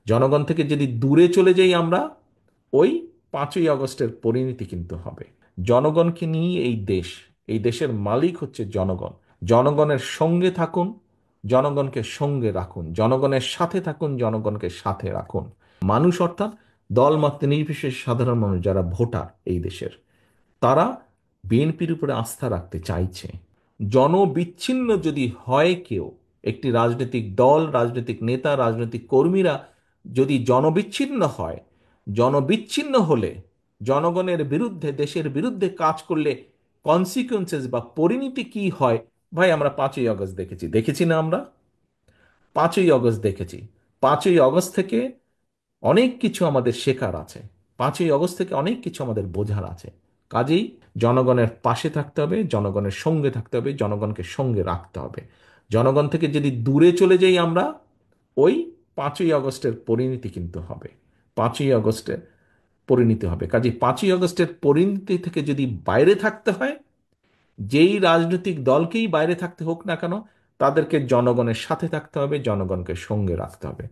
জনগণ থেকে যদি দূরে চলে যাই আমরা, ওই 5ই আগস্টের পরিণতি কিন্তু হবে। জনগণকে নিয়ে এই দেশ, এই দেশের মালিক হচ্ছে জনগণ। জনগণের সঙ্গে থাকুন, জনগণকে সঙ্গে রাখুন, জনগণের সাথে থাকুন, জনগণকে সাথে রাখুন। মানুষ অর্থাৎ দলমত নির্বিশেষে সাধারণ মানুষ যারা ভোটার এই দেশের, তারা বিএনপির উপরে আস্থা রাখতে চাইছে। জনবিচ্ছিন্ন যদি হয় কেউ, একটি রাজনৈতিক দল, রাজনৈতিক নেতা, রাজনৈতিক কর্মীরা যদি জনবিচ্ছিন্ন হয়, জনবিচ্ছিন্ন হলে, জনগণের বিরুদ্ধে, দেশের বিরুদ্ধে কাজ করলে কনসিকুয়েন্সেস বা পরিণতি কি হয়, ভাই আমরা 5ই আগস্ট দেখেছি, দেখেছি না আমরা? 5ই আগস্ট দেখেছি। 5ই আগস্ট থেকে অনেক কিছু আমাদের শেখার আছে। 5ই আগস্ট থেকে অনেক কিছু আমাদের বোঝার আছে। কাজেই জনগণের পাশে থাকতে হবে, জনগণের সঙ্গে থাকতে হবে, জনগণকে সঙ্গে রাখতে হবে। জনগণ থেকে যদি দূরে চলে যাই আমরা, ওই 5ই আগস্টের পরিণতি কিন্তু হবে। 5ই আগস্টের পরিণতি হবে। কাজেই 5ই আগস্টের পরিণতি থেকে যদি বাইরে থাকতে হয়, যেই রাজনৈতিক দলকেই বাইরে থাকতে হোক না কেন, তাদেরকে জনগণের সাথে থাকতে হবে, জনগণকে সঙ্গে রাখতে হবে।